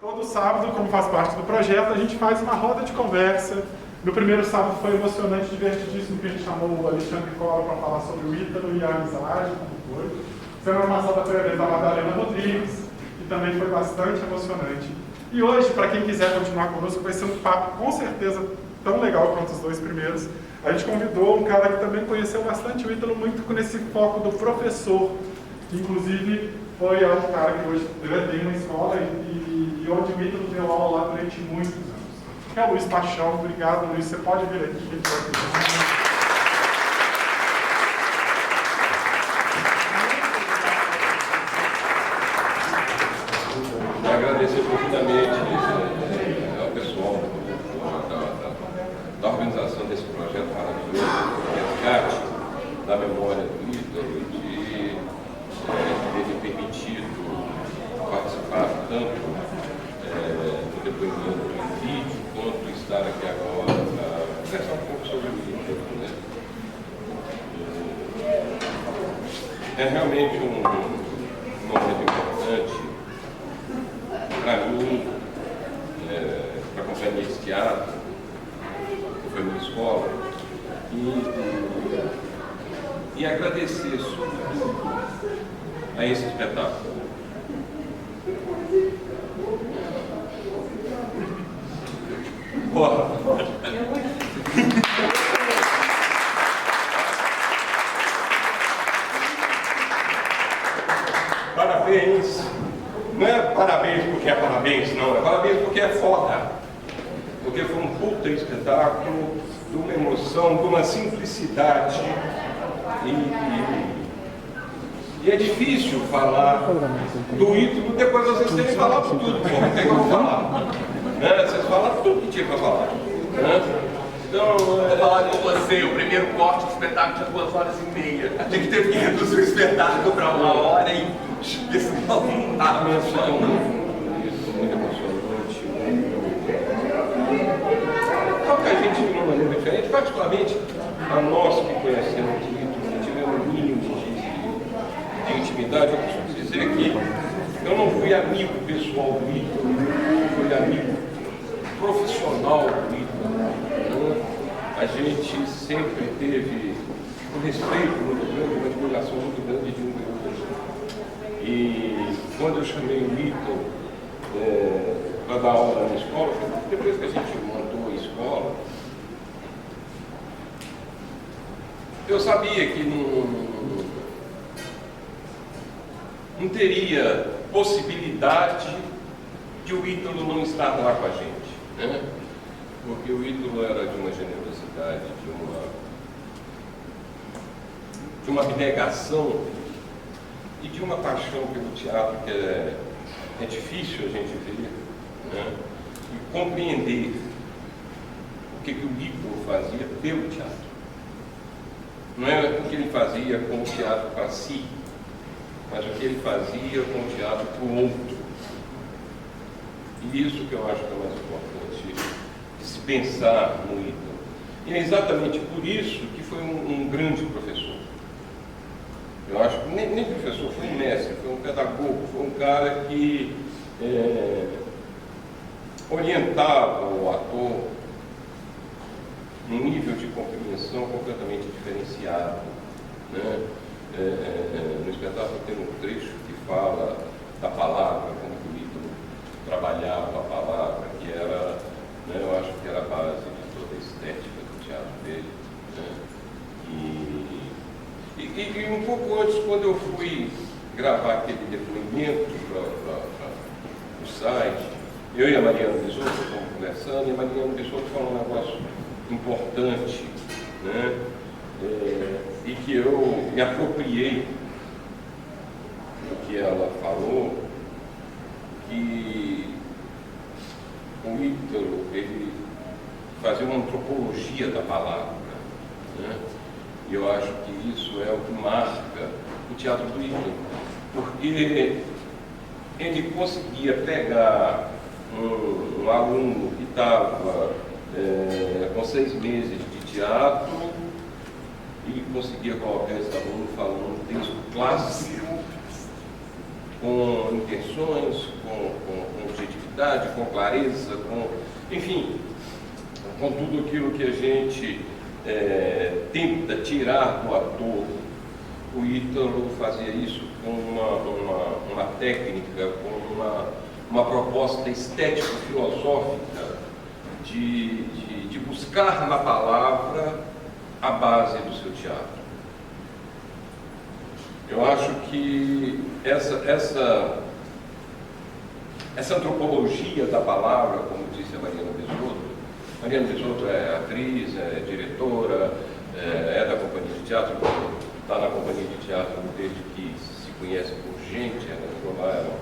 Todo sábado, como faz parte do projeto, a gente faz uma roda de conversa. No primeiro sábado foi emocionante, divertidíssimo, que a gente chamou o Alexandre Cola para falar sobre o Ítalo e a amizade, como foi. Semana passada foi a vez da Madalena Rodrigues, que também foi bastante emocionante. E hoje, para quem quiser continuar conosco, vai ser um papo com certeza tão legal quanto os dois primeiros. A gente convidou um cara que também conheceu bastante o Ítalo, muito nesse foco do professor, que inclusive foi um cara que hoje tem uma escola e onde o Ítalo deu aula lá durante muitos anos. Que é o Luiz Paixão. Obrigado, Luiz. Você pode vir aqui. Que a gente vai agradecer profundamente ao pessoal da organização desse projeto maravilhoso, resgate da memória do Ítalo, de ter me permitido participar tanto do depoimento em vídeo, quanto estar aqui agora para conversar um pouco sobre o Ítalo, né? É realmente um momento importante para mim, para a companhia de teatro, que foi minha escola, e agradecer sobretudo a esse espetáculo. Porra! Parabéns! Não é parabéns porque é parabéns, não. É parabéns porque é foda. Porque foi um puta espetáculo, de uma emoção, de uma simplicidade. E é difícil falar do Ítalo depois vocês terem falado tudo. Porra, tem como falar. Vocês falaram tudo que tinha para falar. Então, vou falar com você, o primeiro corte do espetáculo tinha 2h30. A gente teve que reduzir o espetáculo para 1h e 20, porque senão não dá. Muito emocionante. Toca a gente de uma maneira diferente, particularmente a nós que conhecemos o Ítalo, que tivemos um mínimo de intimidade. Eu costumo dizer que eu não fui amigo pessoal do Ítalo, fui amigo profissional do Ítalo. A gente sempre teve um respeito muito grande, uma admiração muito grande de um do outro. E quando eu chamei o Ítalo para dar aula na escola, depois que a gente montou a escola, eu sabia que não teria possibilidade de o Ítalo não estar lá com a gente, né? Porque o Ítalo era de uma generosidade, de uma abnegação e de uma paixão pelo teatro que é difícil a gente ver, né? E compreender o que o Ítalo fazia pelo teatro. Não é o que ele fazia com o teatro para si, mas o que ele fazia com o teatro para o outro. E isso que eu acho que é mais importante de se pensar no Ítalo. E é exatamente por isso que foi um grande professor. Eu acho que nem professor, foi um mestre, foi um pedagogo, foi um cara que orientava o ator num nível de compreensão completamente diferenciado, né? No espetáculo tem um trecho que fala da palavra, como que o Ítalo trabalhava a palavra, que era, né, eu acho que era a base de toda a estética do teatro dele, né? E um pouco antes, quando eu fui gravar aquele depoimento para o site, eu e a Mariana Bisotto estamos conversando, e a Mariana Bisotto falou um negócio importante, né? E que eu me apropriei do que ela falou, que o Ítalo, ele fazia uma antropologia da palavra, né? E eu acho que isso é o que marca o teatro do Ítalo, porque ele conseguia pegar um aluno que estava com 6 meses de teatro e conseguia colocar esse aluno falando um texto clássico, com intenções, com objetividade, expressividade, com clareza, enfim, com tudo aquilo que a gente tenta tirar do ator. O Ítalo fazia isso com uma técnica, com uma proposta estético-filosófica de buscar na palavra a base do seu teatro. Eu acho que essa antropologia da palavra, como disse a Mariana Bisotto é atriz, é diretora, é da companhia de teatro, está na companhia de teatro desde que se conhece por gente, ela entrou lá, ela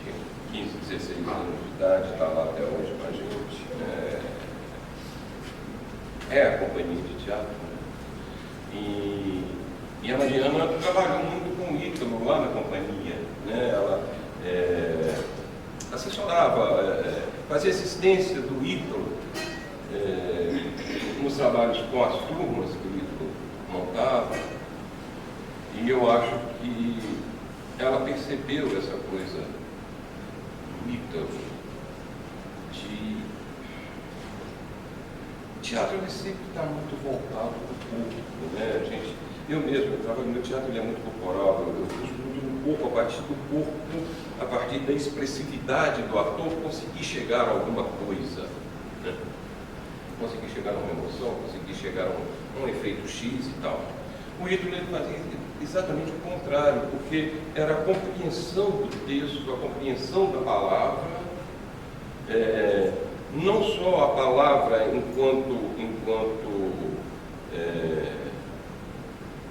tinha 15, 16 anos de idade, está lá até hoje com a gente. É a companhia de teatro, né? E a Mariana trabalhou muito com o Ítalo lá na companhia, né? Ela assessorava, fazia assistência do Ítalo nos trabalhos com as turmas que o Ítalo montava, e eu acho que ela percebeu essa coisa do Ítalo teatro. Ele sempre está muito voltado para o público, né? Eu mesmo, eu trabalho no meu teatro, ele é muito corporal, eu estudo um pouco a partir do corpo, a partir da expressividade do ator, conseguir chegar a alguma coisa, né? Conseguir chegar a uma emoção, conseguir chegar a um efeito X e tal. O Ítalo ele fazia exatamente o contrário, porque era a compreensão do texto, a compreensão da palavra, não só a palavra enquanto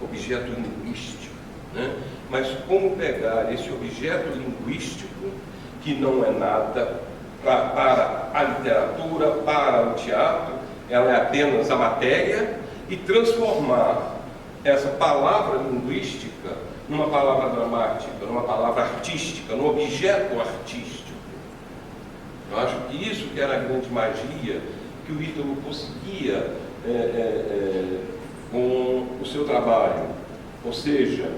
objeto linguístico, né? Mas como pegar esse objeto linguístico, que não é nada para a literatura, para o teatro, ela é apenas a matéria, e transformar essa palavra linguística numa palavra dramática, numa palavra artística, num objeto artístico. Eu acho que isso que era a grande magia que o Ítalo conseguia com o seu trabalho. Ou seja,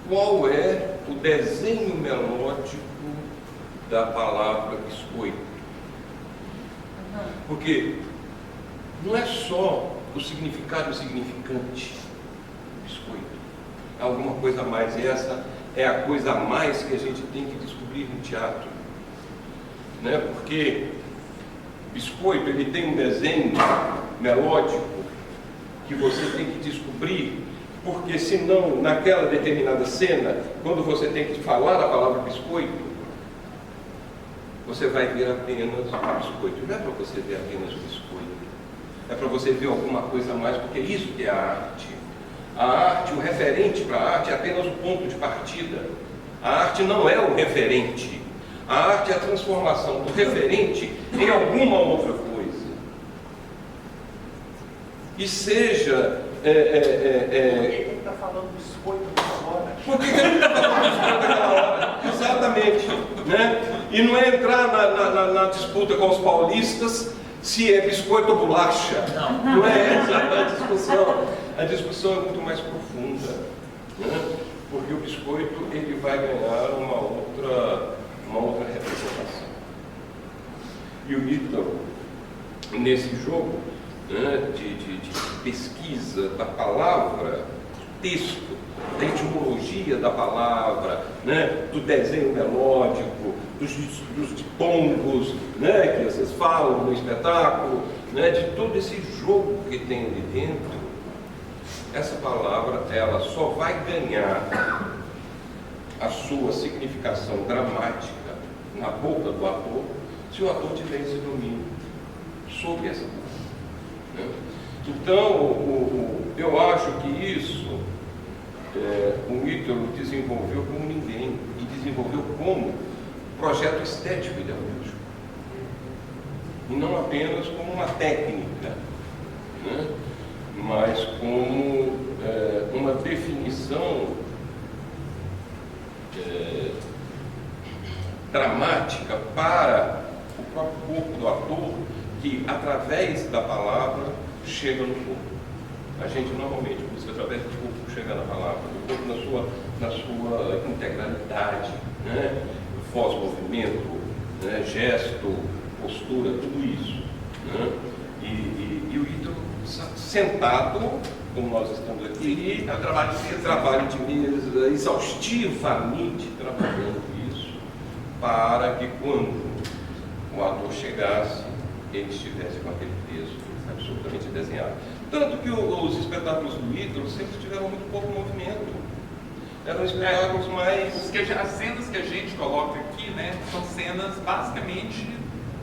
qual é o desenho melódico da palavra biscoito? Porque não é só o significado significante do biscoito. Alguma coisa a mais, e essa é a coisa a mais que a gente tem que descobrir no teatro, né? Porque biscoito, ele tem um desenho melódico que você tem que descobrir, porque senão, naquela determinada cena, quando você tem que falar a palavra biscoito, você vai ver apenas o biscoito. Não é para você ver apenas o biscoito, é para você ver alguma coisa a mais, porque isso que é a arte. A arte, o referente para a arte é apenas o ponto de partida. A arte não é o referente. A arte é a transformação do referente em alguma outra coisa. E seja... Por que ele está falando biscoito naquela hora? Por que ele está falando biscoito naquela hora? Exatamente. Né? E não é entrar na disputa com os paulistas se é biscoito ou bolacha. Não é essa a discussão. A discussão é muito mais profunda, né? Porque o biscoito ele vai ganhar uma outra representação. E o Ítalo, nesse jogo, né, de pesquisa da palavra, do texto, da etimologia da palavra, né, do desenho melódico, dos dipongos, né, que vocês falam no espetáculo, né, de todo esse jogo que tem ali dentro, essa palavra ela só vai ganhar a sua significação dramática na boca do ator se o ator tiver esse domínio sobre essa boca, né? Então, eu acho que isso o Ítalo desenvolveu como ninguém, e desenvolveu como projeto estético ideológico, e não apenas como uma técnica, né? Mas como uma definição dramática para o próprio corpo do ator, que através da palavra chega no corpo. a gente normalmente busca, através do corpo, chegar na palavra, do corpo na sua integralidade, né? Voz, movimento, né? Gesto, postura, tudo isso. Né? E o Ítalo sentado, como nós estamos aqui, é um trabalho de mesa, exaustivamente trabalhando isso, para que quando o ator chegasse, ele estivesse com aquele texto absolutamente desenhado. Tanto que os espetáculos do Ítalo sempre tiveram muito pouco movimento. Eram espetáculos mais... As cenas que a gente coloca aqui, né, são cenas basicamente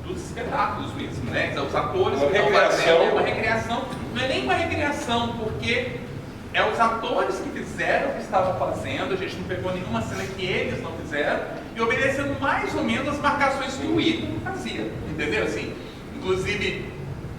dos espetáculos mesmo, né? Então, os atores uma que estão recreação. fazendo, é uma recriação, não é nem uma recriação, porque é os atores que fizeram o que estavam fazendo, a gente não pegou nenhuma cena que eles não fizeram, e obedecendo mais ou menos as marcações que o Ítalo fazia, entendeu? Assim, inclusive,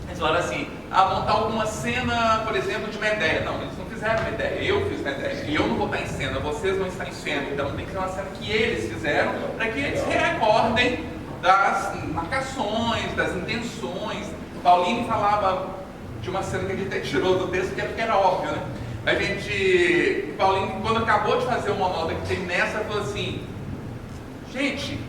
eles falaram assim, montar alguma cena, por exemplo, de Medéia. Não, eles não fizeram Medéia, eu fiz Medéia, e eu não vou estar em cena, vocês vão estar em cena, então tem que ser uma cena que eles fizeram, para que eles recordem das marcações, das intenções. Paulinho falava de uma cena que a gente até tirou do texto, porque era óbvio, né? Paulinho, quando acabou de fazer o monólogo que tem nessa, falou assim, gente,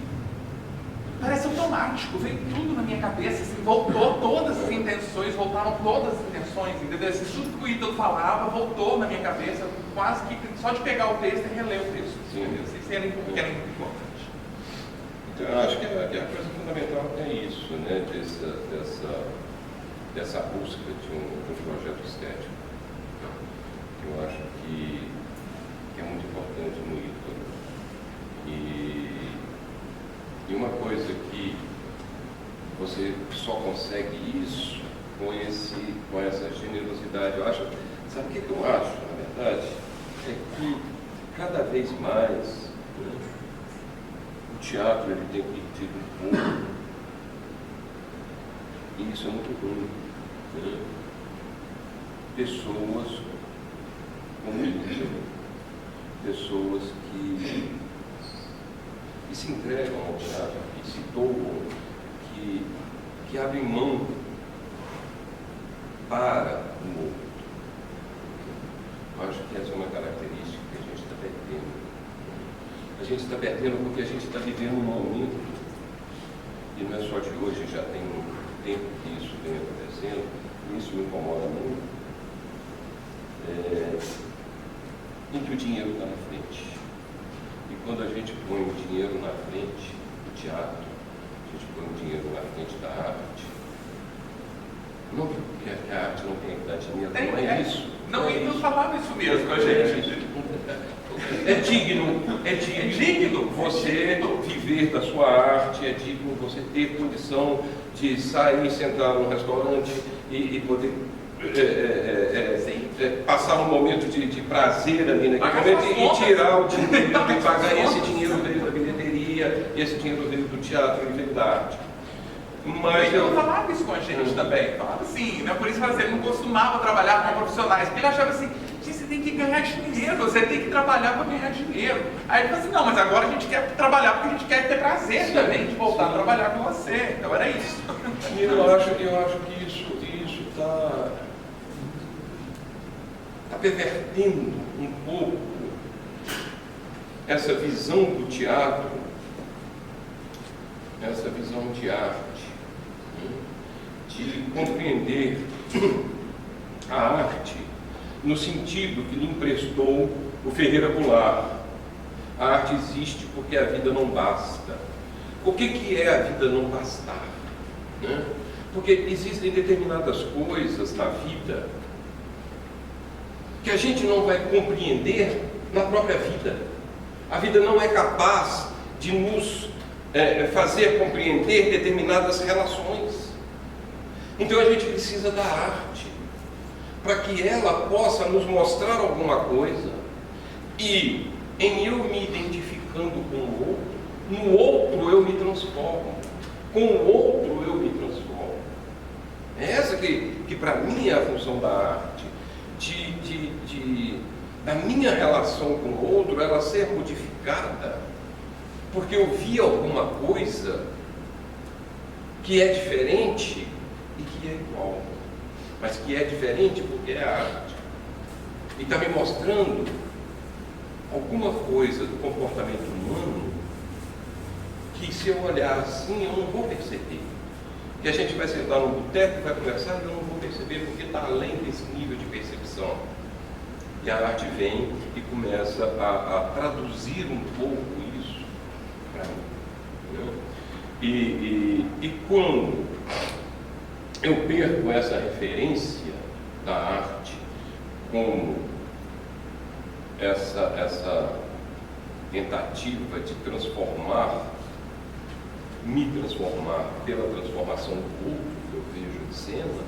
parece automático, veio tudo na minha cabeça, assim, voltou todas as intenções, voltaram todas as intenções, entendeu? Assim, tudo que o Ítalo falava voltou na minha cabeça, quase que só de pegar o texto e reler o texto. Isso era importante. Então, eu acho que a coisa fundamental é isso, né? Dessa busca de um projeto estético. Eu acho que é muito importante no Ítalo. E uma coisa que você só consegue isso com essa generosidade. Eu acho, sabe o que eu acho, na verdade? É que cada vez mais o teatro ele tem perdido um pouco. E isso é muito ruim. Né? Pessoas como Ítalo, pessoas que se entregam ao teatro, que se doam, que abrem mão para o outro. Eu acho que essa é uma característica que a gente está perdendo. A gente está perdendo porque a gente está vivendo um momento, e não é só de hoje, já tem um tempo que isso vem acontecendo, e isso me incomoda muito, em que o dinheiro está na frente. E quando a gente põe o dinheiro na frente do teatro, a gente põe o dinheiro na frente da arte. Não que a arte não tenha que dar dinheiro, não é isso. Não, ele não falava isso mesmo com a gente. É digno você viver da sua arte, é digno você ter condição de sair, sentar num restaurante e poder passar um momento de prazer ali naquele momento e tirar o dinheiro e pagar. Esse dinheiro veio da bilheteria, esse dinheiro veio do teatro e veio da arte. Mas ele não falava isso com a gente também, falava assim, né? Por isso que ele não costumava trabalhar com profissionais, porque ele achava assim, você tem que ganhar dinheiro, você tem que trabalhar para ganhar dinheiro. Aí ele falou assim, não, mas agora a gente quer trabalhar porque a gente quer ter prazer também de voltar a trabalhar com você. Então era isso. Eu acho que isso está pervertendo um pouco essa visão do teatro, essa visão de arte, de compreender a arte no sentido que lhe emprestou o Ferreira Goulart. A arte existe porque a vida não basta. O que é a vida não bastar? Né? Porque existem determinadas coisas na vida que a gente não vai compreender na própria vida. A vida não é capaz de nos fazer compreender determinadas relações. Então a gente precisa da arte para que ela possa nos mostrar alguma coisa, e em eu me identificando com o outro, no outro eu me transformo, com o outro eu me transformo. É essa que para mim é a função da arte, da minha relação com o outro, ela ser modificada, porque eu vi alguma coisa que é diferente e que é igual, mas que é diferente porque é arte. e está me mostrando alguma coisa do comportamento humano que, se eu olhar assim, eu não vou perceber. Que a gente vai sentar no boteco e vai conversar e eu não vou perceber, porque está além desse nível de percepção. E a arte vem e começa a traduzir um pouco isso para mim. Né? E quando eu perco essa referência da arte como essa tentativa de me transformar pela transformação do outro que eu vejo em cena,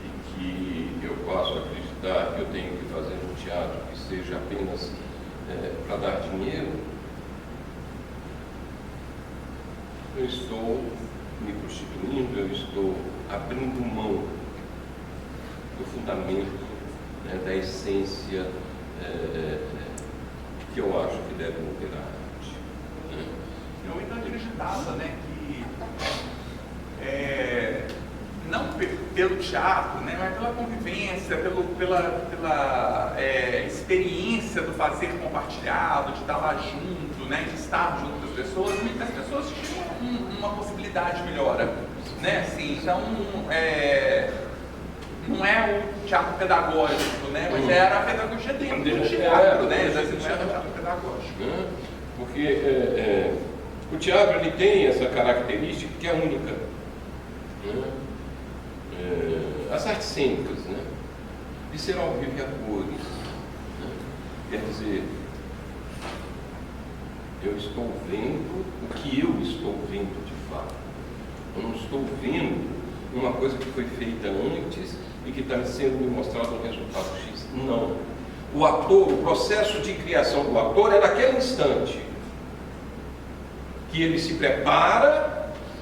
e que eu passo a acreditar que eu tenho que fazer um teatro que seja apenas para dar dinheiro, eu estou me prostituindo, eu estou abrindo mão do fundamento, né, da essência que eu acho que deve manter a arte. Né? Eu ainda acreditava, né, que não pelo teatro, né, mas pela convivência, pela experiência do fazer compartilhado, de estar lá junto, né, de estar junto das pessoas, muitas pessoas tinham uma possibilidade de melhora, né, assim, então não é o teatro pedagógico, né, mas era a pedagogia dentro do teatro, né, não era o teatro pedagógico. Porque o teatro ele tem essa característica que é única. Né? As artes cênicas, né? De ser ao vivo e a cores. Né? Quer dizer, eu estou vendo o que eu estou vendo de fato. Eu não estou vendo uma coisa que foi feita antes e que está sendo me mostrado um resultado X. Não. O ator, o processo de criação do ator é naquele instante que ele se prepara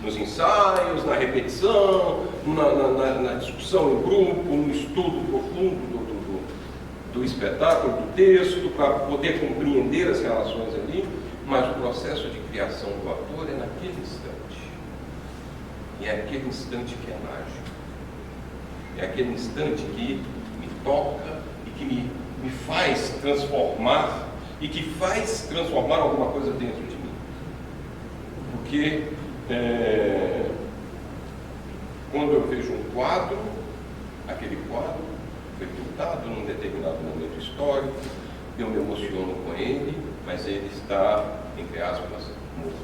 nos ensaios, na repetição, na discussão em grupo, no estudo profundo do espetáculo, do texto, para poder compreender as relações ali, mas o processo de criação do ator é naquele instante. E é aquele instante que é mágico. É aquele instante que me toca e que me faz transformar e que faz transformar alguma coisa dentro de mim. Porque quando eu vejo um quadro, aquele quadro foi pintado num determinado momento histórico, eu me emociono com ele, mas ele está, entre aspas, morto.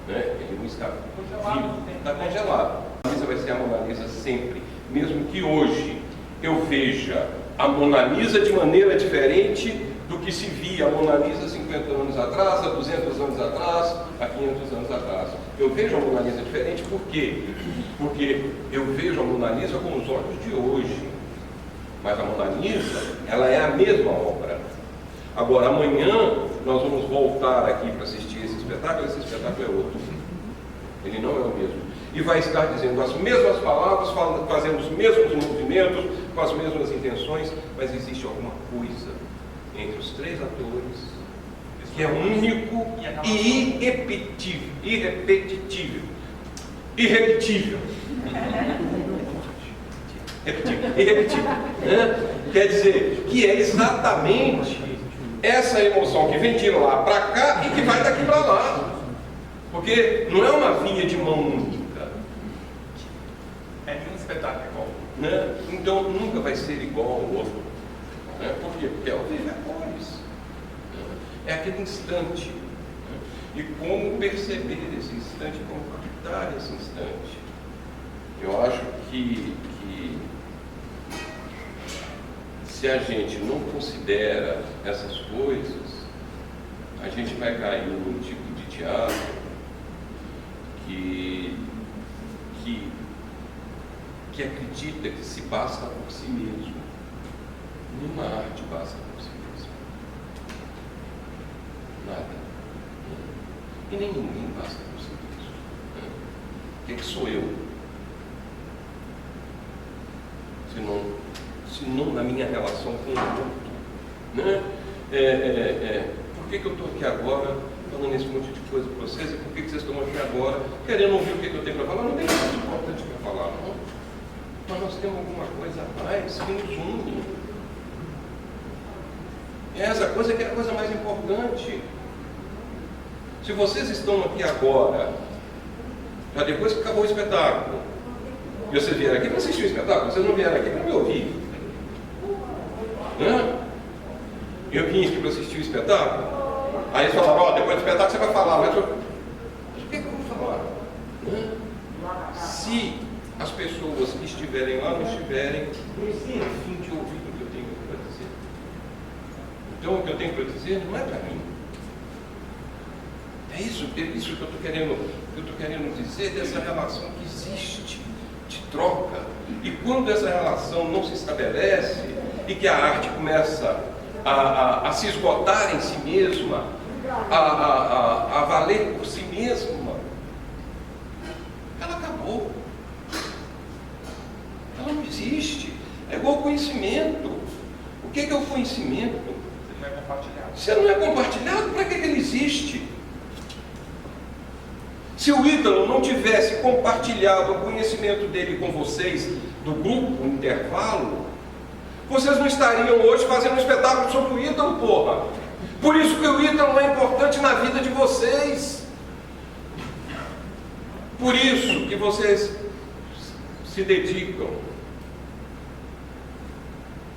Né? Ele não está vivo, está congelado. A Mona Lisa vai ser a Mona Lisa sempre, mesmo que hoje eu veja a Mona Lisa de maneira diferente do que se via a Mona Lisa 50 anos atrás, há 200 anos atrás, há 500 anos atrás. Eu vejo a Mona Lisa diferente, por quê? Porque eu vejo a Mona Lisa com os olhos de hoje. Mas a Mona Lisa, ela é a mesma obra. Agora, amanhã, nós vamos voltar aqui para assistir esse espetáculo é outro. Ele não é o mesmo. E vai estar dizendo as mesmas palavras, fazendo os mesmos movimentos, com as mesmas intenções, mas existe alguma coisa entre os três atores que é único e irrepetível. Né? Quer dizer, que é exatamente essa emoção que vem de lá para cá e que vai daqui para lá. Porque não é uma via de mão única. É nenhum espetáculo igual. Né? Então nunca vai ser igual ao outro. Né? Por quê? Porque é o viver cores. É aquele instante. Né? E como perceber esse instante, como captar esse instante. Eu acho que se a gente não considera essas coisas, a gente vai cair num tipo de teatro que acredita que se basta por si mesmo. Nenhuma arte basta por si mesmo. Nada. E nem ninguém basta por si mesmo. O que sou eu? Se não na minha relação com o outro. Né? Por que eu estou aqui agora falando esse monte de coisa para vocês? E por que vocês estão aqui agora querendo ouvir o que eu tenho para falar? Não tem nada importante para falar, não. Mas nós temos temos alguma coisa a mais que nos une. E essa coisa que é a coisa mais importante. Se vocês estão aqui agora, já depois que acabou o espetáculo, e vocês vieram aqui para assistir o espetáculo, vocês não vieram aqui para me ouvir. Eu vim aqui para assistir o espetáculo. Aí eles falaram, ó, depois do espetáculo você vai falar. Mas o que eu vou falar? Se as pessoas que estiverem lá não estiverem no fim de ouvir o que eu tenho para dizer. Então o que eu tenho para dizer não é para mim. É isso que eu estou querendo dizer dessa relação que existe, de troca. E quando essa relação não se estabelece e que a arte começa a se esgotar em si mesma, a valer por si mesma, ela acabou. Ela não existe. É igual conhecimento. O que é o conhecimento? Ele não é compartilhado. Se não é compartilhado, para que ele existe? Se o Ítalo não tivesse compartilhado o conhecimento dele com vocês, do grupo, no intervalo, vocês não estariam hoje fazendo um espetáculo sobre o Ítalo, porra. Por isso que o Ítalo é importante na vida de vocês. Por isso que vocês se dedicam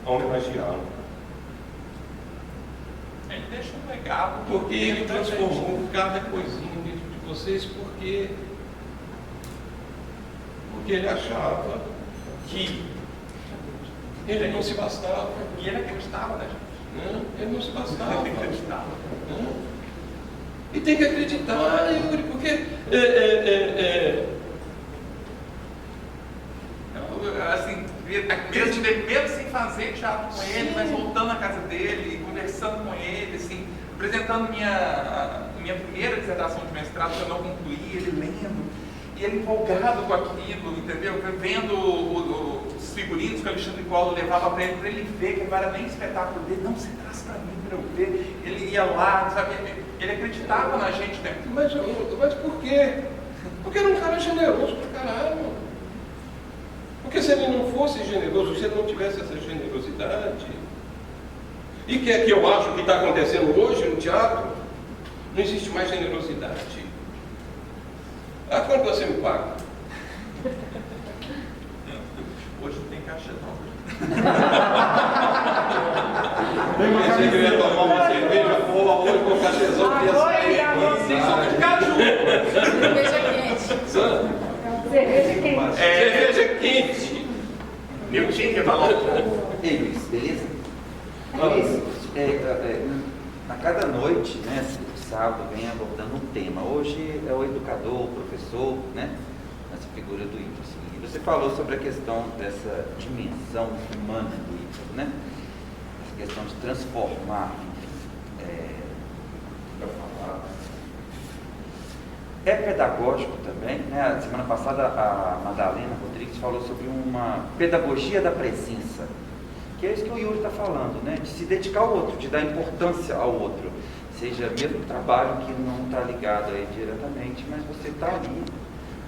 a homenageá-lo. Ele deixa um legado. Porque ele transformou cada coisinha dentro de vocês, porque ele achava que ele não se bastava. E ele acreditava, né, gente? Ele não se bastava. Ele acreditava. E tem que acreditar, Yuri, porque assim, mesmo de ter medo sem fazer teatro com ele, mas voltando na casa dele, conversando com ele, assim, apresentando minha primeira dissertação de mestrado, que eu não concluí, ele lendo, e ele empolgado com aquilo, entendeu? Vendo os figurinos que o Alexandre Collor levava para ele ver que agora nem espetáculo dele, não, você traz para mim para eu ver. Ele ia lá, sabe? Ele acreditava na gente, né? Mas por quê? Porque era um cara generoso pra caralho. Porque se ele não fosse generoso, se ele não tivesse essa generosidade, e que é que eu acho que está acontecendo hoje no teatro, não existe mais generosidade. Ah, quanto você me paga? Hoje não tem caixa não. Você queria tomar uma cerveja, porra, hoje com o cachezão, queria sair. Suco de caju. Cerveja quente. Cerveja quente. Cerveja quente. Eu tinha que falar. Ei, Luiz, beleza? Luiz, a cada noite, né, sábado, vem abordando um tema. Hoje é o educador, o professor, né, essa figura do Ítalo. Assim. E você falou sobre a questão dessa dimensão humana do Ítalo, né? Essa questão de transformar, é pedagógico também, né? A semana passada a Madalena Rodrigues falou sobre uma pedagogia da presença, que é isso que o Yuri está falando, né? De se dedicar ao outro, de dar importância ao outro, seja mesmo trabalho que não está ligado aí diretamente, mas você está ali,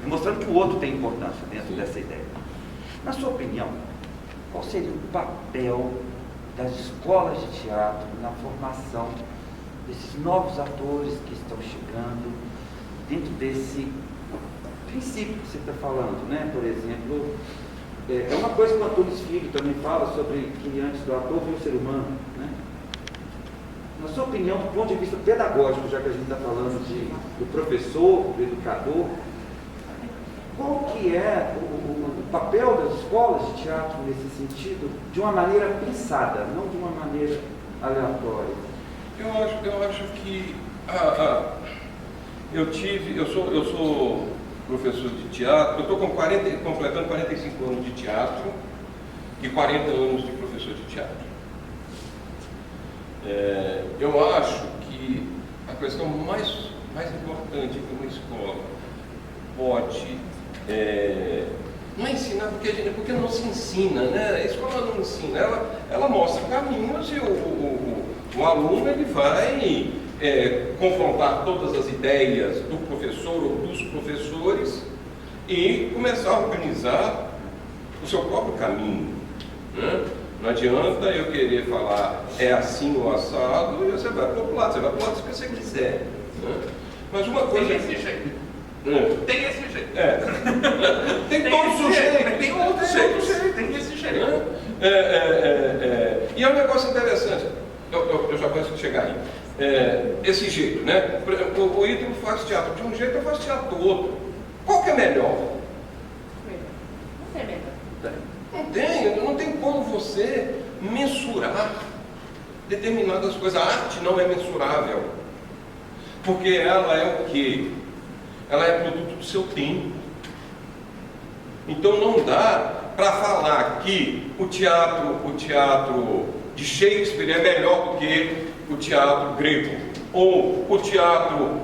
mostrando que o outro tem importância dentro dessa ideia. Na sua opinião, qual seria o papel das escolas de teatro na formação desses novos atores que estão chegando, dentro desse princípio que você está falando, né? Por exemplo, é uma coisa que o Antônio Filho também fala sobre que antes do ator vem o ser humano, né? Na sua opinião, do ponto de vista pedagógico, já que a gente está falando do professor, do educador, qual que é o papel das escolas de teatro nesse sentido, de uma maneira pensada, não de uma maneira aleatória? Eu acho que eu sou professor de teatro, eu estou completando 45 anos de teatro e 40 anos de professor de teatro. Eu acho que a questão mais importante que uma escola pode, não é ensinar, porque não se ensina, né? A escola não ensina, ela mostra caminhos e o aluno ele vai confrontar todas as ideias do professor ou dos professores e começar a organizar o seu próprio caminho. Né? Não adianta eu querer falar é assim ou assado, e você vai para o lado, se você quiser. Né? Mas uma coisa. Tem esse jeito. Tem esse jeito. Tem todos os jeitos. Tem outro jeito. Tem esse jeito. E é um negócio interessante. Eu já vou chegar aí. Esse jeito, né? O Ítalo faz teatro de um jeito, eu faço teatro do outro. Qual que é melhor? Não tem melhor. Não tem como você mensurar determinadas coisas. A arte não é mensurável. Porque ela é o quê? Ela é produto do seu tempo. Então não dá para falar que o teatro de Shakespeare é melhor do que o teatro grego, ou o teatro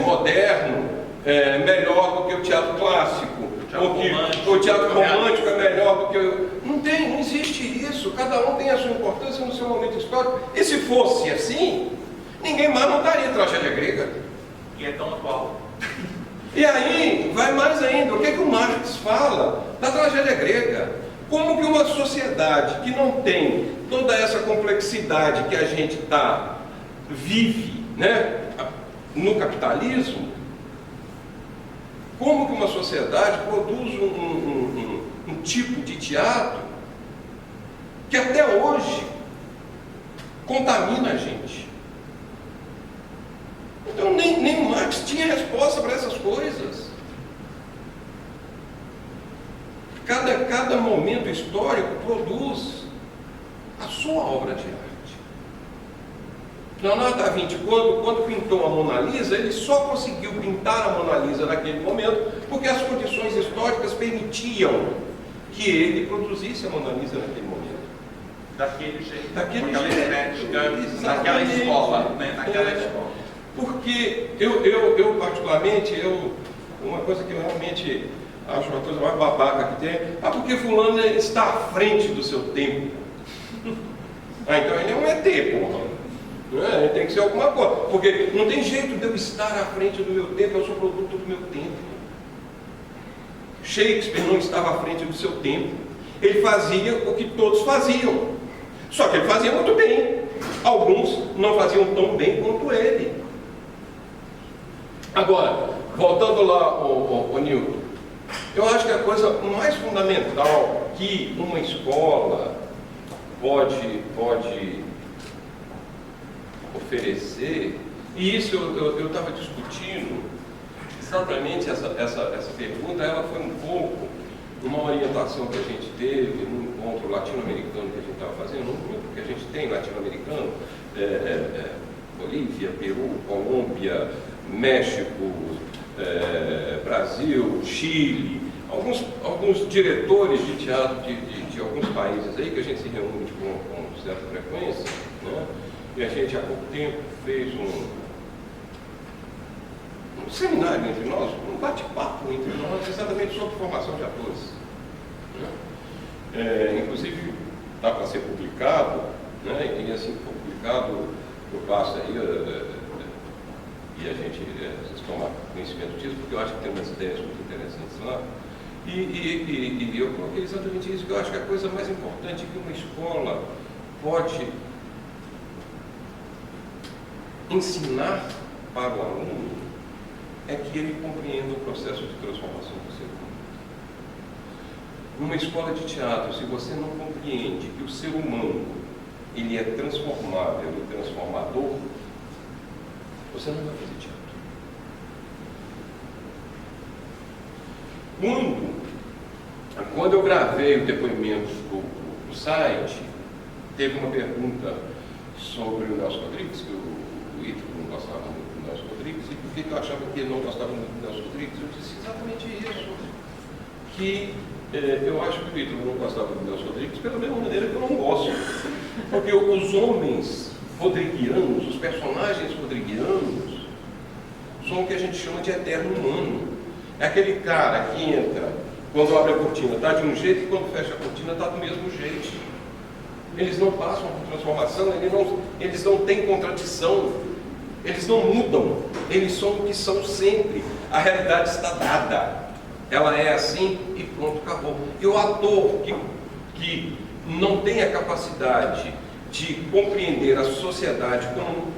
moderno é melhor do que o teatro clássico, ou que o teatro romântico é melhor do que não existe isso. Cada um tem a sua importância no seu momento histórico. E se fosse assim, ninguém mais montaria tragédia grega. E é tão atual. E aí, vai mais ainda, o que o Marx fala da tragédia grega? Como que uma sociedade que não tem toda essa complexidade que a gente vive, né, no capitalismo, como que uma sociedade produz um tipo de teatro que até hoje contamina a gente? Então nem o Marx tinha resposta para essas coisas. Cada momento histórico produz a sua obra de arte. Leonardo da Vinci, quando pintou a Mona Lisa, ele só conseguiu pintar a Mona Lisa naquele momento porque as condições históricas permitiam que ele produzisse a Mona Lisa naquele momento. Daquele jeito, daquela estética, naquela escola, né? Naquela escola. Porque eu particularmente, uma coisa que eu realmente acho uma coisa mais babaca que tem, porque fulano está à frente do seu tempo. Então ele é um ET, porra. Ele tem que ser alguma coisa, porque não tem jeito de eu estar à frente do meu tempo, eu sou produto do meu tempo. Shakespeare não estava à frente do seu tempo. Ele fazia o que todos faziam, só que ele fazia muito bem. Alguns não faziam tão bem quanto ele. Agora, voltando lá, o Newton, eu acho que a coisa mais fundamental que uma escola pode oferecer, e isso eu estava discutindo, exatamente essa pergunta, ela foi um pouco uma orientação que a gente teve no encontro latino-americano que a gente estava fazendo, um grupo que a gente tem latino-americano, Bolívia, Peru, Colômbia, México, Brasil, Chile, alguns diretores de teatro de alguns países aí que a gente se reúne com certa frequência, né? E a gente há pouco tempo fez um seminário entre nós, um bate-papo entre nós, exatamente sobre formação de atores. Né? Inclusive está para ser publicado, né? E assim que for publicado, eu passo aí e a gente toma conhecimento disso, porque eu acho que tem umas ideias muito interessantes lá. E eu coloquei exatamente isso, que eu acho que a coisa mais importante que uma escola pode ensinar para o aluno é que ele compreenda o processo de transformação do ser humano. Numa escola de teatro, se você não compreende que o ser humano ele é transformável e transformador, você não vai fazer teatro. Quando eu gravei o depoimento do site, teve uma pergunta sobre o Nelson Rodrigues, que o Ítalo não gostava muito do Nelson Rodrigues, e por que eu achava que ele não gostava muito do Nelson Rodrigues? Eu disse exatamente isso, que eu acho que o Ítalo não gostava do Nelson Rodrigues pela mesma maneira que eu não gosto, porque os homens rodriguianos, os personagens rodriguianos, são o que a gente chama de eterno humano. É aquele cara que entra, quando abre a cortina está de um jeito e quando fecha a cortina está do mesmo jeito. Eles não passam por transformação, eles não têm contradição, eles não mudam, eles são o que são sempre. A realidade está dada. ela é assim e pronto, acabou. E o ator que não tem a capacidade de compreender a sociedade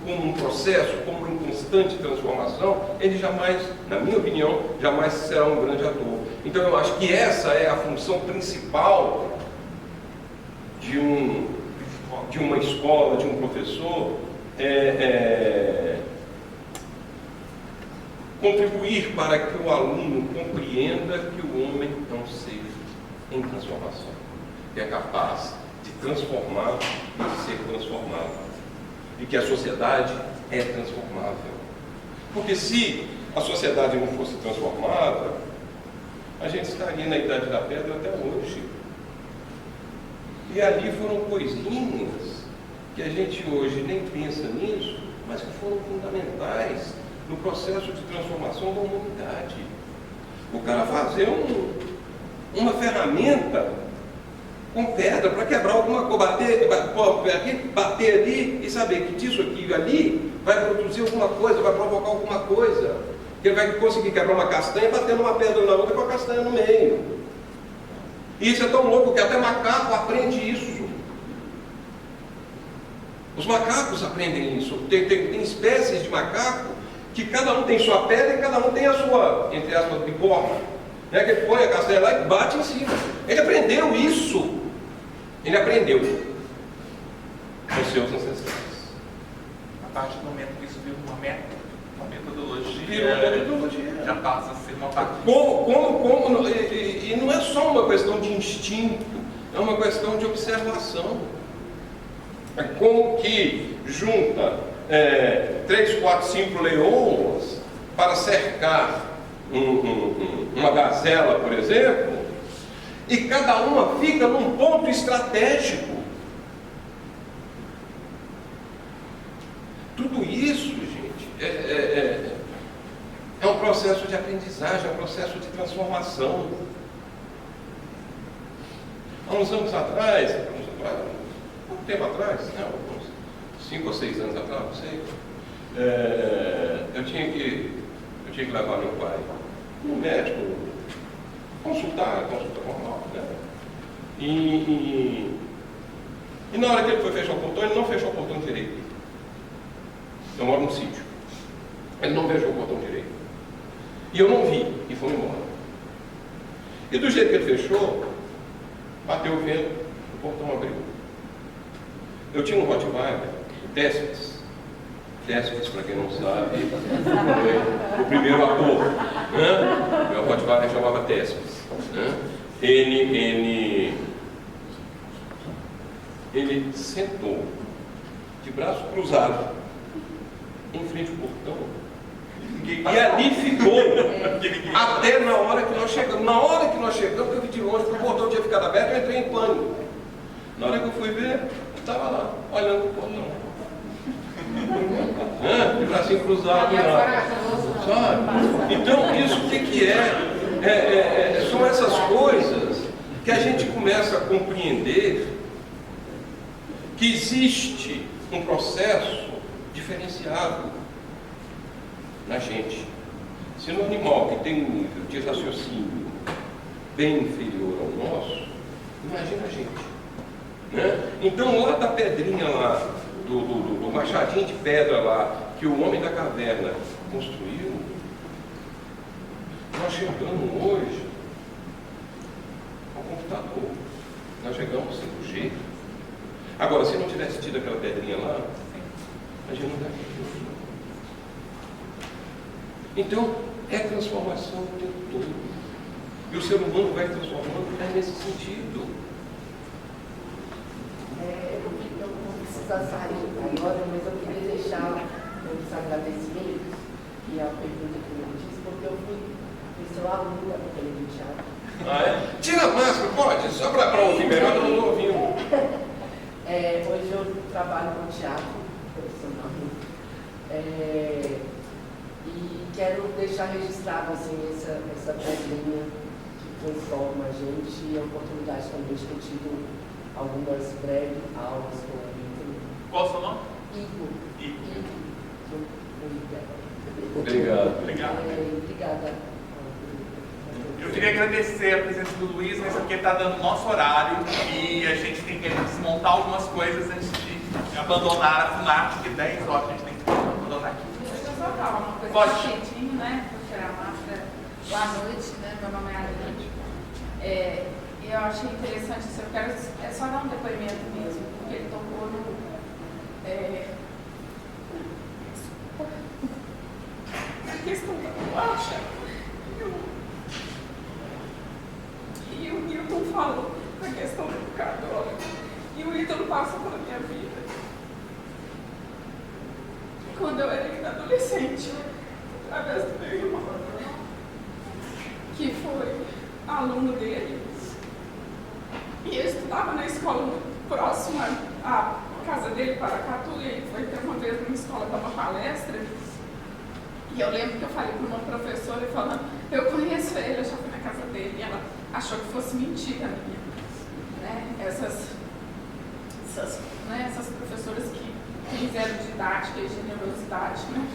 como um processo, como uma constante transformação, ele jamais, na minha opinião, jamais será um grande ator. Então eu acho que essa é a função principal de uma escola, de um professor, contribuir para que o aluno compreenda que o homem é um ser em transformação, que é capaz de transformar e de ser transformado, e que a sociedade é transformável. Porque se a sociedade não fosse transformada, a gente estaria na Idade da Pedra até hoje. E ali foram coisinhas que a gente hoje nem pensa nisso, mas que foram fundamentais no processo de transformação da humanidade. O cara fazer uma ferramenta com pedra para quebrar alguma coisa, bater ali e saber que disso aqui e ali vai produzir alguma coisa, vai provocar alguma coisa. Que ele vai conseguir quebrar uma castanha batendo uma pedra na outra com a castanha no meio. E isso é tão louco que até macaco aprende isso. Os macacos aprendem isso. Tem espécies de macaco que cada um tem sua pedra e cada um tem a sua, entre aspas, bigorna. Que ele põe a castanha lá e bate em cima. Ele aprendeu isso. Ele aprendeu com seus ancestrais. A partir do momento que isso vira uma metodologia, Virou uma metodologia. já passa a ser uma parte. E não é só uma questão de instinto, é uma questão de observação. É como que junta 3, 4, 5 leoas para cercar uma gazela, por exemplo, e cada uma fica num ponto estratégico. Tudo isso, gente, é um processo de aprendizagem, é um processo de transformação. Há uns anos atrás, pouco tempo atrás, uns 5 ou 6 anos atrás, não sei, eu tinha que levar meu pai no médico, consulta normal, né? E na hora que ele foi fechar o portão, ele não fechou o portão direito. Eu moro num sítio. Ele não fechou o portão direito. E eu não vi, e fomos embora. E do jeito que ele fechou, bateu o vento, o portão abriu. Eu tinha um Rottweiler, Décimes. Décimes, para quem não sabe, foi o primeiro ator. Né? Meu Rottweiler chamava Décimes. Né? Ele sentou de braço cruzado em frente ao portão e ali ficou até na hora que nós chegamos. Na hora que nós chegamos, eu vi de longe que o portão tinha ficado aberto, eu entrei em pânico. Na hora que eu fui ver, estava lá, olhando o portão. De bracinho cruzado lá. Sabe? Então, isso o que é? São essas coisas que a gente começa a compreender que existe um processo diferenciado na gente. Se no animal que tem um nível de raciocínio bem inferior ao nosso, imagina a gente. Né? Então, lá da pedrinha lá, do machadinho de pedra lá, que o homem da caverna construiu, nós chegamos hoje ao computador. Nós chegamos ao 5G. Agora, se não tivesse tido aquela pedrinha lá, a gente não estaria aqui. Então, é transformação o tempo todo. E o ser humano vai transformando nesse sentido. Eu não preciso sair agora, mas eu queria deixar os agradecimentos e a pergunta que eu disse, porque eu fui seu aluno da Companhia do Teatro. Ah, é? Tira a máscara, pode? Só para ouvir melhor, eu não estou ouvindo. Hoje eu trabalho com teatro profissional e quero deixar registrado assim, essa pedrinha que transforma a gente e a oportunidade também de ter tido algumas breves aulas com o Ítalo. Qual o seu nome? Igor. Obrigado. Obrigado. Obrigada. Eu queria agradecer a presença do Luiz, mas porque está dando o nosso horário e a gente tem que desmontar algumas coisas antes de abandonar a FUNARTE, porque 10 horas a gente tem que abandonar aqui. Deixa eu só falar uma coisa Pode. rapidinho, né? Vou tirar a máscara. Boa noite, né? Meu nome é Aline. Eu achei interessante isso. Eu quero só dar um depoimento mesmo, porque ele tocou no. A questão da bolacha. E o Newton falou da questão do educador. E o Ítalo passou pela minha vida. Quando eu era ainda adolescente, através do meu irmão, que foi aluno dele. E eu estudava na escola muito próxima à casa dele, Paracatu, e ele foi ter uma vez numa escola dar uma palestra. E eu lembro que eu falei para uma professora falando, eu conheço ele, eu já fui na casa dele, e ela achou que fosse mentira minha. Né? Essas professoras que fizeram didática e generosidade, né?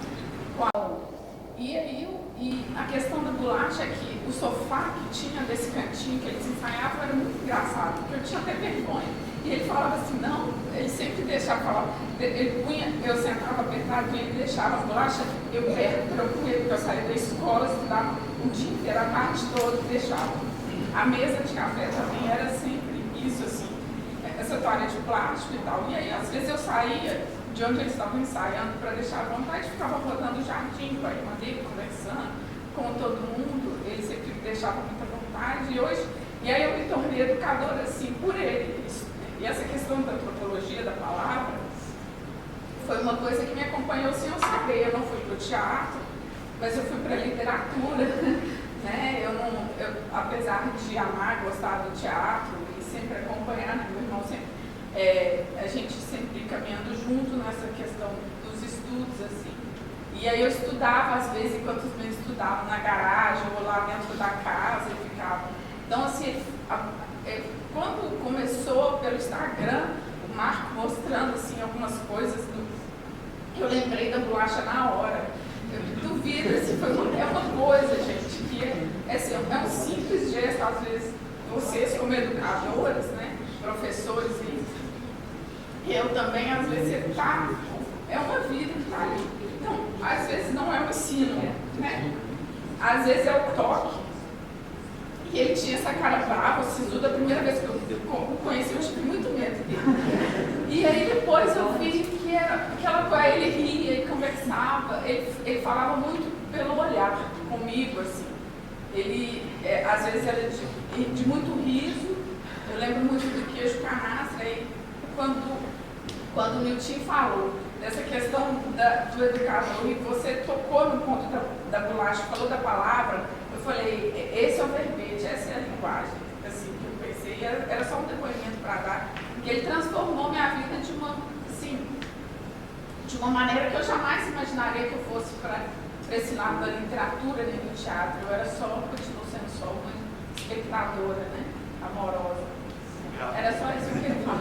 E a questão da bolacha é que o sofá que tinha desse cantinho que eles ensaiavam era muito engraçado, porque eu tinha até vergonha. E ele falava assim, não, ele sempre deixava falar, ele punha, eu sentava apertado e ele deixava a bolacha, eu perto para eu comer, porque eu saía da escola, estudava o dia inteiro, a tarde toda, deixava. A mesa de café também era sempre isso, assim, essa toalha de plástico e tal. E aí, às vezes, eu saía de onde eles estavam ensaiando para deixar à vontade, ficava rodando o jardim com a irmã dele, conversando com todo mundo, ele sempre deixava muita vontade. E aí eu me tornei educadora, assim, por ele. E essa questão da antropologia da palavra foi uma coisa que me acompanhou sem eu saber. Eu não fui para o teatro, mas eu fui para a literatura, né? Eu, apesar de amar, gostar do teatro e sempre acompanhar, né? Meu irmão sempre, a gente sempre caminhando junto nessa questão dos estudos, assim. E aí eu estudava, às vezes, enquanto os meus estudavam na garagem ou lá dentro da casa e ficava. Então, assim, quando começou pelo Instagram, o Marco mostrando, assim, algumas coisas, eu lembrei da bolacha na hora. Eu duvido, assim, é uma coisa, gente, que assim, é um simples gesto, às vezes, vocês como educadores, né, professores, e eu também, às vezes, é uma vida que está ali. Então, às vezes não é o ensino, né? Às vezes é o toque. E ele tinha essa cara brava, sisuda, a primeira vez que eu o conheci, eu tive muito medo dele. E aí depois eu vi que era aquela coisa, ele ria e conversava, ele falava muito pelo olhar comigo, assim. Ele, às vezes, era de muito riso. Eu lembro muito do queijo canastra, e quando o Nilton falou dessa questão do educador, e você tocou no ponto da bolacha, falou da palavra, eu falei, esse é o verbete, essa é a linguagem, assim, que eu pensei, era só um depoimento para dar, que ele transformou minha vida de uma maneira que eu jamais imaginaria que eu fosse para esse lado da literatura, nem do teatro. Eu continuo sendo só uma espectadora, né, amorosa. Era só isso que eu queria falar.